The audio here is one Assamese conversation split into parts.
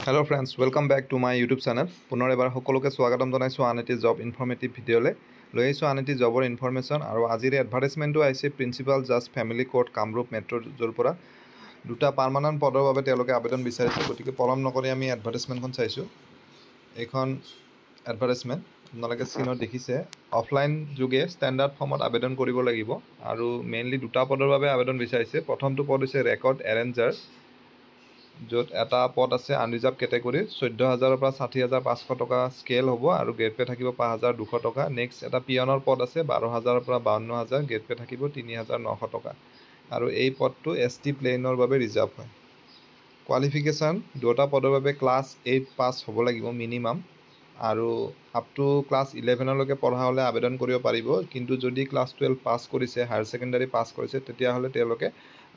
Hello friends, welcome back to my YouTube channel. পুনৰ এবাৰ সকলোকে স্বাগতম জনাইছো আন এটি জব ইনফৰমেটিভ ভিডিঅ'লে লৈ আহিছো আন এটি জবৰ ইনফৰমেশ্যন আৰু আজিৰ এডভাৰটাইজমেণ্টটো আহিছে প্ৰিন্সিপাল জাজ ফেমিলি কোৰ্ট কামৰূপ মেট্ৰ'ৰ পৰা দুটা পাৰ্মানেণ্ট পদৰ বাবে তেওঁলোকে আবেদন বিচাৰিছে গতিকে পলম নকৰি আমি এডভাৰটাইজমেণ্টখন চাইছোঁ এইখন এডভাৰটাইজমেণ্ট আপোনালোকে স্ক্ৰীনত দেখিছে অফলাইন যোগে ষ্টেণ্ডাৰ্ড ফৰ্মত আবেদন কৰিব লাগিব আৰু মেইনলি দুটা পদৰ বাবে আবেদন বিচাৰিছে প্ৰথমটো পদ হৈছে ৰেকৰ্ড এৰেঞ্জাৰ য'ত এটা পদ আছে আনৰিজাৰ্ভ কেটেগৰীৰ 14,000 পৰা 60,500 টকা স্কেল হ'ব আৰু গ্ৰেড পে থাকিব 5,200 টকা নেক্সট এটা পিয়নৰ পদ আছে 12,000 পৰা 52,000 গ্ৰেড পে থাকিব 3,900 টকা আৰু এই পদটো ST প্লেনৰ বাবে ৰিজাৰ্ভ হয় কোৱালিফিকেশ্যন দুটা পদৰ বাবে ক্লাছ 8 পাছ হ'ব লাগিব মিনিমাম আৰু আপ টু ক্লাছ 11 লৈকে পঢ়া হ'লে আবেদন কৰিব পাৰিব কিন্তু যদি ক্লাছ 12 পাছ কৰিছে হায়াৰ ছেকেণ্ডাৰী পাছ কৰিছে তেতিয়াহ'লে তেওঁলোকে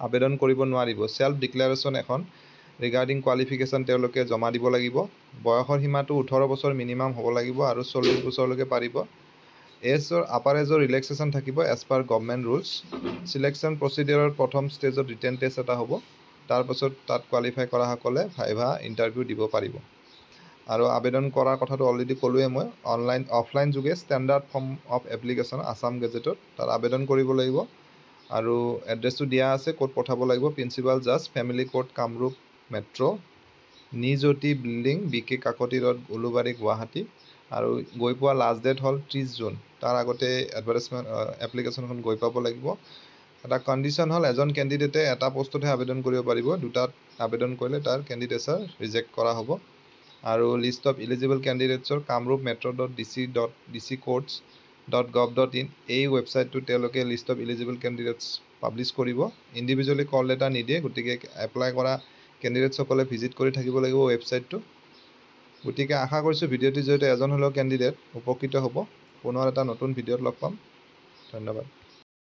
আবেদন কৰিব নোৱাৰিব সেল্ফ ডিক্লাৰেশ্যন এখন ৰিগাৰ্ডিং কোৱালিফিকেশ্যন তেওঁলোকে জমা দিব লাগিব বয়সৰ সীমাটো 18 বছৰ মিনিমাম হ'ব লাগিব আৰু 40 বছৰলৈকে পাৰিব এজৰ আপাৰ এজৰ ৰিলেক্সেশ্যন থাকিব as per government rules selection প্ৰচিডিউৰৰ প্ৰথম ষ্টেজত ৰিটেন টেষ্ট এটা হ'ব তাৰপাছত তাত কোৱালিফাই কৰাসকলে ভাইভা ইণ্টাৰভিউ দিব পাৰিব আৰু আবেদন কৰাৰ কথাটো অলৰেডি ক'লোৱে মই অফলাইন যোগে standard form of application Assam গেজেটত তাত আবেদন কৰিব লাগিব আৰু এড্ৰেছটো দিয়া আছে ক'ত পঠাব লাগিব প্ৰিন্সিপাল জাজ family court Kamrup metro' Nijyoti building BK Kakoti road Ulubari Guwahati আৰু গৈ পোৱা লাষ্ট ডেট হ'ল 30 জুন তাৰ আগতে এপ্লিকেশ্যনখন গৈ পাব লাগিব এটা কণ্ডিশ্যন হ'ল এজন কেণ্ডিডেটে এটা পোষ্টতহে আবেদন কৰিব পাৰিব দুটাত আবেদন কৰিলে তাৰ কেণ্ডিডেটছৰ ৰিজেক্ট কৰা হ'ব আৰু লিষ্ট অফ ইলিজিবল কেণ্ডিডেটছৰ কামৰূপ metro.dc.courts.gov.in এই ৱেবছাইটটো তেওঁলোকে list of eligible candidates publish কৰিব ইণ্ডিভিজুৱেলি কল লেটাৰ নিদিয়ে গতিকে এপ্লাই কৰা কেণ্ডিডেটসকলে ভিজিট কৰি থাকিব লাগিব ৱেবছাইটটো গতিকে আশা কৰিছোঁ ভিডিঅ'টিৰ জৰিয়তে এজন হ'লেও কেণ্ডিডেট উপকৃত হ'ব পুনৰ এটা নতুন ভিডিঅ'ত লগ পাম ধন্যবাদ